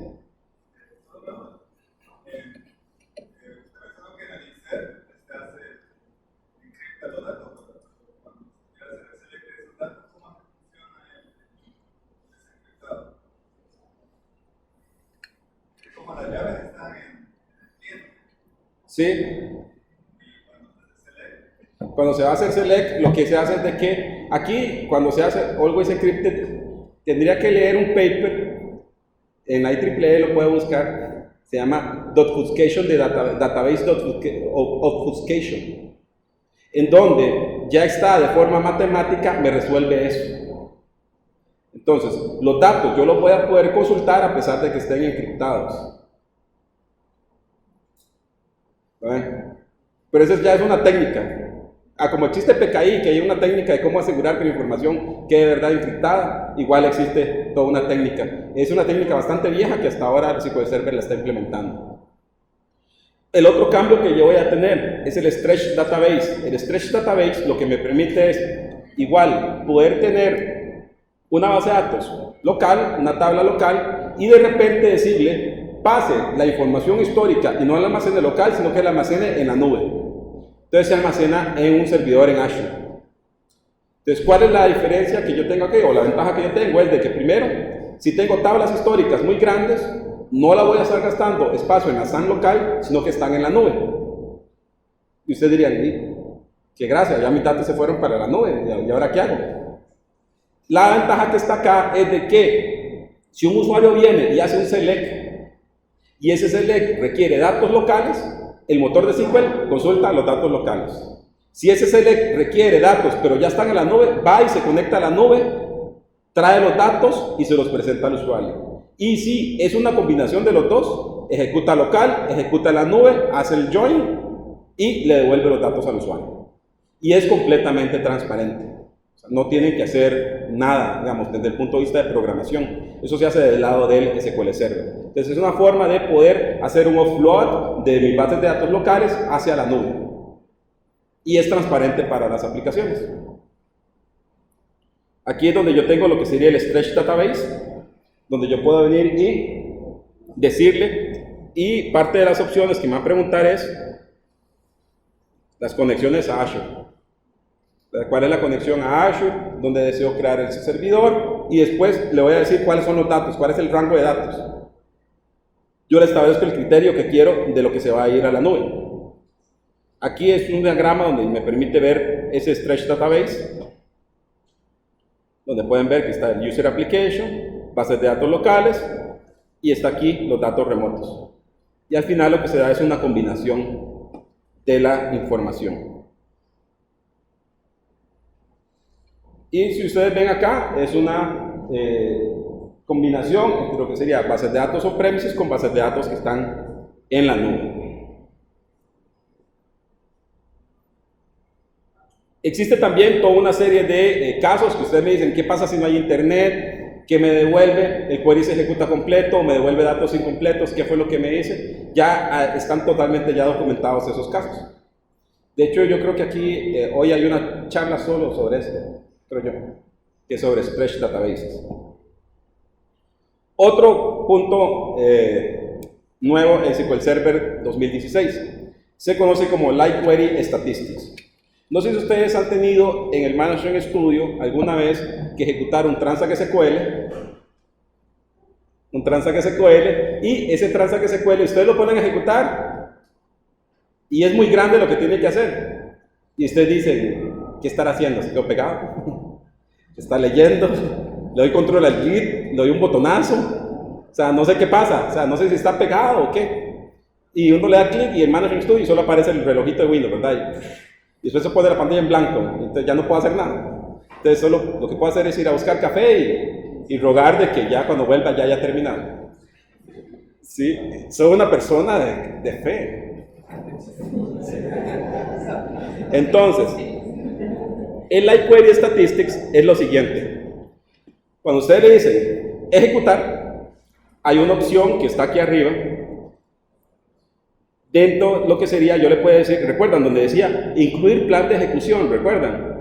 Sí. Cuando se va a hacer select, lo que se hace es de que aquí, cuando se hace Always Encrypted, tendría que leer un paper, en la IEEE lo puede buscar, se llama Obfuscation de Database Obfuscation, en donde ya está de forma matemática, me resuelve eso. Entonces, los datos yo los voy a poder consultar a pesar de que estén encriptados. ¿Ven? Pero esa ya es una técnica. Como existe PKI, que hay una técnica de cómo asegurar que la información quede de verdad encriptada, igual existe toda una técnica. Es una técnica bastante vieja que hasta ahora el SQL Server la está implementando. El otro cambio que yo voy a tener es el Stretch Database. El Stretch Database lo que me permite es, igual, poder tener una base de datos local, una tabla local, y de repente decirle, pase la información histórica y no la almacene local, sino que la almacene en la nube. Entonces se almacena en un servidor en Azure. Entonces, ¿cuál es la diferencia que yo tengo aquí? O la ventaja que yo tengo es de que primero, si tengo tablas históricas muy grandes, no la voy a estar gastando espacio en la SAN local, sino que están en la nube. Y ustedes dirían, qué gracia, ya mis datos se fueron para la nube, ¿y ahora qué hago? La ventaja que está acá es de que si un usuario viene y hace un select, y ese select requiere datos locales, el motor de SQL consulta los datos locales. Si ese select requiere datos, pero ya están en la nube, va y se conecta a la nube, trae los datos y se los presenta al usuario. Y si es una combinación de los dos, ejecuta local, ejecuta la nube, hace el join y le devuelve los datos al usuario. Y es completamente transparente. O sea, no tienen que hacer nada, digamos, desde el punto de vista de programación. Eso se hace del lado del SQL Server. Entonces es una forma de poder hacer un offload de mis bases de datos locales hacia la nube. Y es transparente para las aplicaciones. Aquí es donde yo tengo lo que sería el Stretch Database, donde yo puedo venir y decirle, y parte de las opciones que me va a preguntar es las conexiones a Azure. ¿Cuál es la conexión a Azure? Donde deseo crear ese servidor, y después le voy a decir cuáles son los datos, cuál es el rango de datos. Yo le establezco el criterio que quiero de lo que se va a ir a la nube. Aquí es un diagrama donde me permite ver ese Stretch Database, donde pueden ver que está el User Application, bases de datos locales, y está aquí los datos remotos. Y al final lo que se da es una combinación de la información. Y si ustedes ven acá, es una combinación entre lo que sería bases de datos on-premises con bases de datos que están en la nube. Existe también toda una serie de casos que ustedes me dicen, ¿qué pasa si no hay internet? ¿Qué me devuelve? ¿El query se ejecuta completo? ¿Me devuelve datos incompletos? ¿Qué fue lo que me dice? Ya están totalmente ya documentados esos casos. De hecho, yo creo que aquí hoy hay una charla solo sobre esto, creo yo, que es sobre Stretch Databases. Otro punto nuevo en SQL Server 2016 se conoce como Light Query Statistics. No sé si ustedes han tenido en el Management Studio alguna vez que ejecutar un Transact SQL, y ese Transact SQL ustedes lo ponen a ejecutar y es muy grande lo que tiene que hacer. Y ustedes dicen, ¿qué estará haciendo? ¿Se quedó pegado? ¿Está leyendo? ¿Le doy control al git? ¿Le doy un botonazo? O sea, no sé qué pasa, o sea, no sé si está pegado o qué. Y uno le da clic y en Management Studio solo aparece el relojito de Windows, ¿verdad? Y después se pone la pantalla en blanco, entonces ya no puedo hacer nada. Entonces solo lo que puedo hacer es ir a buscar café y rogar de que ya cuando vuelva ya haya terminado. Sí, soy una persona de fe. Entonces, el Light Query Statistics es lo siguiente. Cuando ustedes le dicen ejecutar, hay una opción que está aquí arriba. Dentro lo que sería, yo le puedo decir, ¿recuerdan? Donde decía incluir plan de ejecución, ¿recuerdan?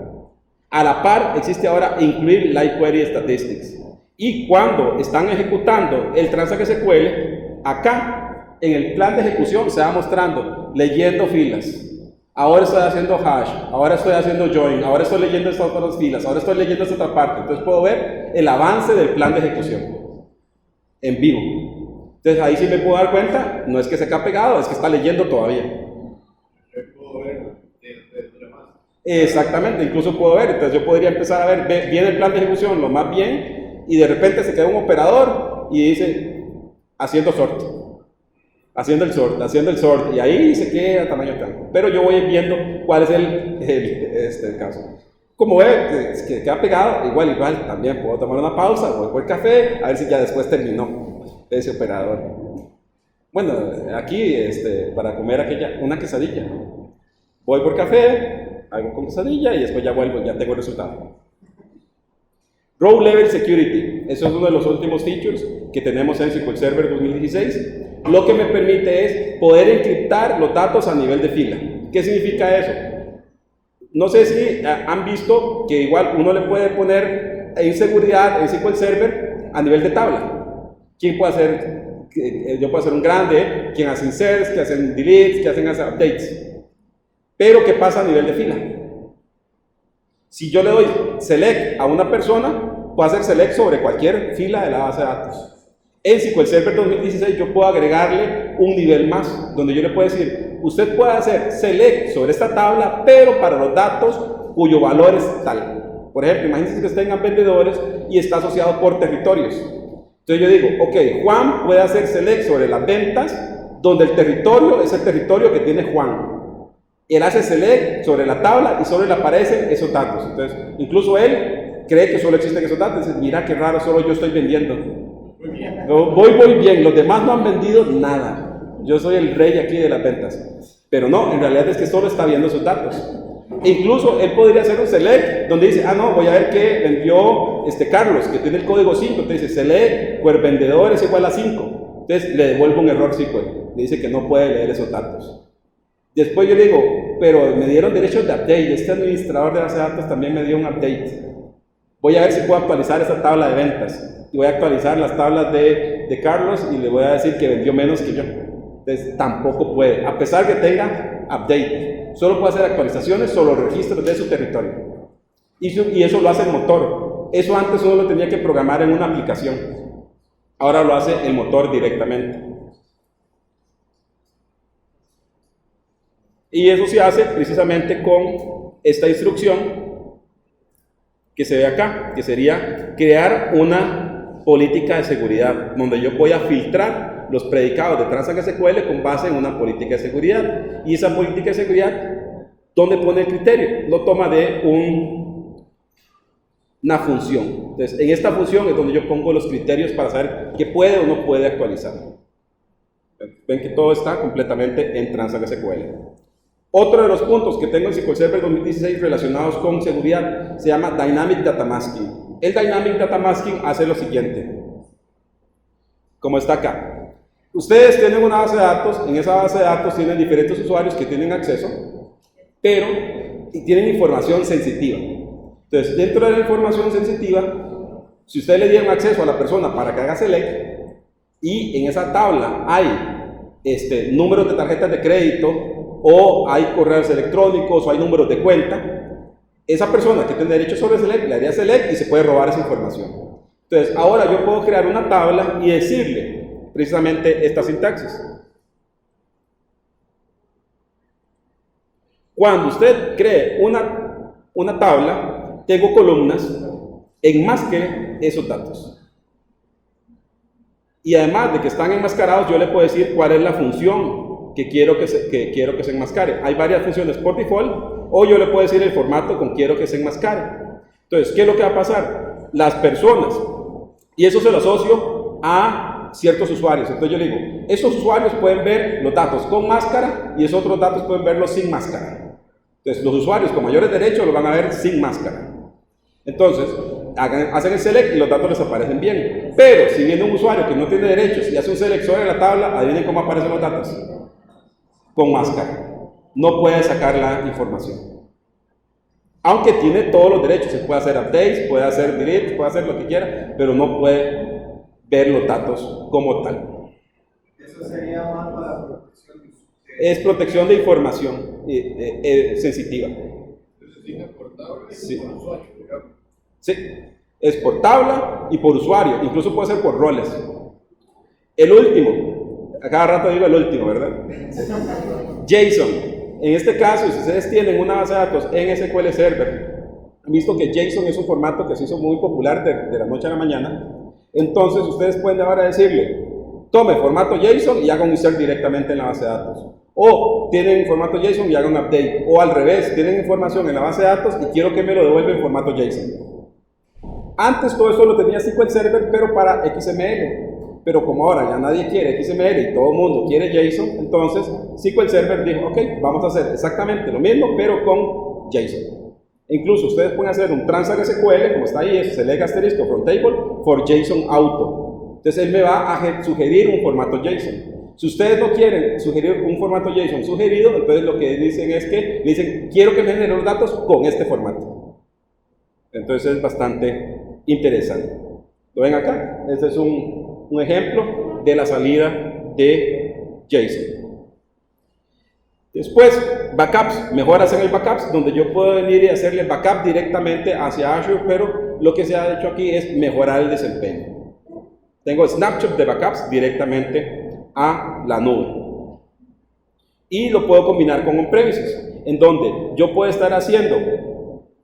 A la par existe ahora incluir Light Query Statistics. Y cuando están ejecutando el Transact SQL, acá en el plan de ejecución se va mostrando leyendo filas. Ahora estoy haciendo hash, ahora estoy haciendo join, ahora estoy leyendo estas otras filas, ahora estoy leyendo esta otra parte. Entonces puedo ver el avance del plan de ejecución en vivo. Entonces ahí sí me puedo dar cuenta, no es que se quede pegado, es que está leyendo todavía. Puedo ver de más. Exactamente, incluso puedo ver, entonces yo podría empezar a ver, viene el plan de ejecución lo más bien, y de repente se queda un operador y dice, haciendo sort, haciendo el sort, y ahí se queda a tamaño tal. Pero yo voy viendo cuál es el caso. Como ve que queda pegado, igual, también puedo tomar una pausa, voy por café, a ver si ya después terminó ese operador. Bueno, aquí para comer una quesadilla. Voy por café, hago con quesadilla y después ya vuelvo, ya tengo el resultado. Row Level Security, eso es uno de los últimos features que tenemos en SQL Server 2016. Lo que me permite es poder encriptar los datos a nivel de fila. ¿Qué significa eso? No sé si han visto que igual uno le puede poner inseguridad en SQL Server a nivel de tabla. ¿Quién puede hacer? Yo puedo hacer un grande, quien hace inserts, que hacen deletes, que hacen updates. Pero ¿qué pasa a nivel de fila? Si yo le doy select a una persona, puedo hacer select sobre cualquier fila de la base de datos. En SQL Server 2016 yo puedo agregarle un nivel más, donde yo le puedo decir, usted puede hacer select sobre esta tabla, pero para los datos cuyo valor es tal. Por ejemplo, imagínense que tengan vendedores y está asociado por territorios. Entonces yo digo, ok, Juan puede hacer select sobre las ventas, donde el territorio es el territorio que tiene Juan. Él hace select sobre la tabla y solo le aparecen esos datos. Entonces, incluso él cree que solo existen esos datos. Dice, mira qué raro, solo yo estoy vendiendo. Voy bien, los demás no han vendido nada. Yo soy el rey aquí de las ventas. Pero no, en realidad es que solo está viendo esos datos. Incluso él podría hacer un select donde dice, no, voy a ver qué vendió Carlos, que tiene el código 5. Entonces dice, select, pues vendedor es igual a 5. Entonces le devuelvo un error SQL. Le dice que no puede leer esos datos. Después yo le digo, pero me dieron derechos de update. Este administrador de base de datos también me dio un update. Voy a ver si puedo actualizar esa tabla de ventas. Y voy a actualizar las tablas de Carlos y le voy a decir que vendió menos que yo. Entonces tampoco puede, a pesar que tenga update. Solo puede hacer actualizaciones sobre los registros de su territorio. Y eso lo hace el motor. Eso antes uno lo tenía que programar en una aplicación. Ahora lo hace el motor directamente. Y eso se hace precisamente con esta instrucción que se ve acá, que sería crear una política de seguridad, donde yo voy a filtrar los predicados de Transact SQL con base en una política de seguridad. Y esa política de seguridad, ¿dónde pone el criterio? Lo toma de una función. Entonces, en esta función es donde yo pongo los criterios para saber qué puede o no puede actualizar. Ven que todo está completamente en Transact SQL. Otro de los puntos que tengo en SQL Server 2016 relacionados con seguridad se llama Dynamic Data Masking. El Dynamic Data Masking hace lo siguiente, como está acá. Ustedes tienen una base de datos, en esa base de datos tienen diferentes usuarios que tienen acceso, pero tienen información sensitiva. Entonces, dentro de la información sensitiva, si ustedes le dieron acceso a la persona para que haga select, y en esa tabla hay números de tarjetas de crédito, o hay correos electrónicos, o hay números de cuenta, esa persona que tiene derecho sobre select, le haría select y se puede robar esa información. Entonces, ahora yo puedo crear una tabla y decirle precisamente esta sintaxis. Cuando usted cree una tabla, tengo columnas, enmasque esos datos. Y además de que están enmascarados, yo le puedo decir cuál es la función que quiero que se enmascare. Hay varias funciones por default, o yo le puedo decir el formato con quiero que se enmascare. Entonces, ¿qué es lo que va a pasar? Las personas, y eso se lo asocio a ciertos usuarios. Entonces yo le digo, esos usuarios pueden ver los datos con máscara y esos otros datos pueden verlos sin máscara. Entonces, los usuarios con mayores derechos los van a ver sin máscara. Entonces, hacen el select y los datos les aparecen bien. Pero si viene un usuario que no tiene derechos y hace un select sobre la tabla, adivinen cómo aparecen los datos. Con máscara. No puede sacar la información. Aunque tiene todos los derechos, se puede hacer updates, puede hacer delete, puede hacer lo que quiera, pero no puede ver los datos como tal. Eso sería más para protección de Es protección de información sensitiva. Entonces es exportable Sí. por usuario, digamos. Sí, es por tabla y por usuario, incluso puede ser por roles. El último, a cada rato digo el último, ¿verdad? JSON. En este caso, si ustedes tienen una base de datos en SQL Server, han visto que JSON es un formato que se hizo muy popular de la noche a la mañana. Entonces, ustedes pueden ahora decirle, tome formato JSON y haga un insert directamente en la base de datos. O tienen formato JSON y haga un update. O al revés, tienen información en la base de datos y quiero que me lo devuelva en formato JSON. Antes todo esto lo tenía SQL Server, pero para XML. Pero como ahora ya nadie quiere XML y todo el mundo quiere JSON, entonces SQL Server dijo, ok, vamos a hacer exactamente lo mismo, pero con JSON. Incluso ustedes pueden hacer un Transact SQL, como está ahí, es select asterisco from table for JSON auto. Entonces él me va a sugerir un formato JSON. Si ustedes no quieren sugerir un formato JSON sugerido, entonces lo que dicen es que dicen, quiero que me genere los datos con este formato. Entonces es bastante interesante. ¿Lo ven acá? Este es un ejemplo de la salida de JSON. Después, backups, mejoras en el backups, donde yo puedo venir y hacerle backup directamente hacia Azure, pero lo que se ha hecho aquí es mejorar el desempeño. Tengo snapshot de backups directamente a la nube. Y lo puedo combinar con on-premises, en donde yo puedo estar haciendo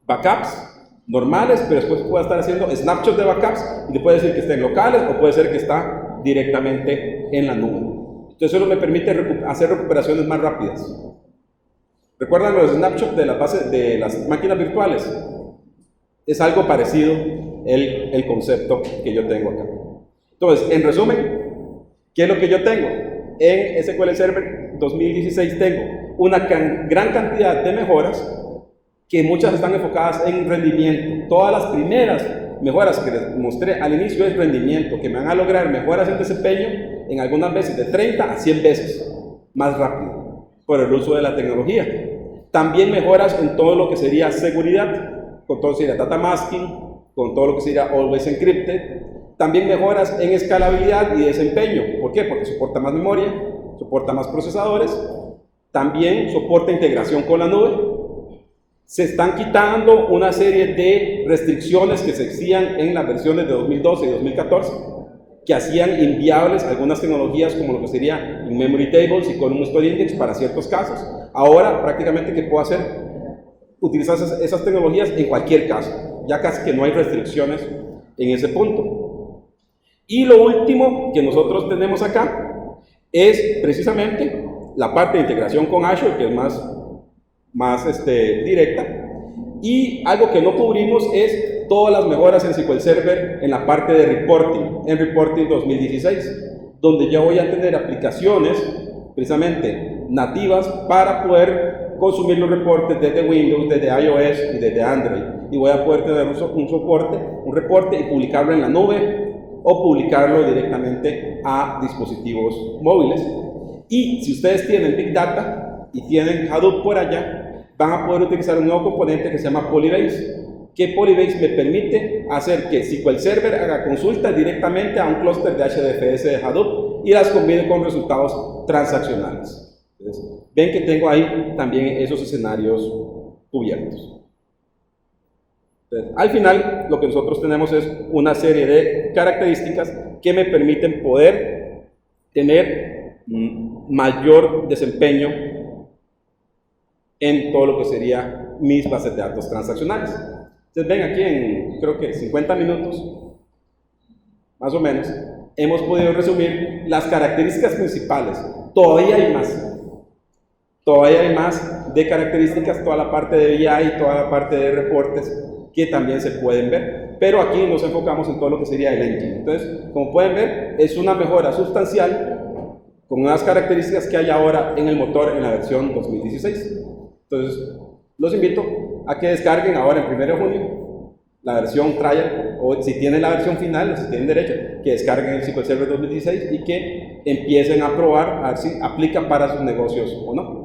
backups normales, pero después puedo estar haciendo snapshots de backups, y le puede decir que estén locales o puede ser que está directamente en la nube. Entonces eso me permite hacer recuperaciones más rápidas. ¿Recuerdan los snapshots de las bases de las máquinas virtuales? Es algo parecido el concepto que yo tengo acá. Entonces, en resumen, ¿qué es lo que yo tengo? En SQL Server 2016 tengo una gran cantidad de mejoras, que muchas están enfocadas en rendimiento. Todas las primeras mejoras que les mostré al inicio es rendimiento, que me van a lograr mejoras en desempeño en algunas veces de 30 a 100 veces más rápido por el uso de la tecnología. También mejoras en todo lo que sería seguridad, con todo lo que sería data masking, con todo lo que sería always encrypted. También mejoras en escalabilidad y desempeño. ¿Por qué? Porque soporta más memoria, soporta más procesadores. También soporta integración con la nube. Se están quitando una serie de restricciones que se existían en las versiones de 2012 y 2014, que hacían inviables algunas tecnologías como lo que sería in-memory tables y column store index para ciertos casos. Ahora prácticamente que puedo hacer, utilizar esas tecnologías en cualquier caso, ya casi que no hay restricciones en ese punto. Y lo último que nosotros tenemos acá es precisamente la parte de integración con Azure, que es más directa, y algo que no cubrimos es todas las mejoras en SQL Server en la parte de reporting, en Reporting 2016, donde ya voy a tener aplicaciones precisamente nativas para poder consumir los reportes desde Windows, desde iOS y desde Android, y voy a poder tener un reporte y publicarlo en la nube o publicarlo directamente a dispositivos móviles. Y si ustedes tienen Big Data y tienen Hadoop por allá, van a poder utilizar un nuevo componente que se llama Polybase, que Polybase me permite hacer que SQL Server haga consultas directamente a un clúster de HDFS de Hadoop y las combine con resultados transaccionales. Entonces, ven que tengo ahí también esos escenarios cubiertos. Entonces, al final, lo que nosotros tenemos es una serie de características que me permiten poder tener mayor desempeño en todo lo que sería mis bases de datos transaccionales. Entonces ven aquí en creo que 50 minutos, más o menos, hemos podido resumir las características principales. Todavía hay más de características, toda la parte de BI, toda la parte de reportes que también se pueden ver, pero aquí nos enfocamos en todo lo que sería el engine. Entonces, como pueden ver, es una mejora sustancial con unas características que hay ahora en el motor en la versión 2016. Entonces, los invito a que descarguen ahora en 1 de junio la versión trial, o si tienen la versión final, o si tienen derecho, que descarguen el SQL Server 2016 y que empiecen a probar a ver si aplica para sus negocios o no.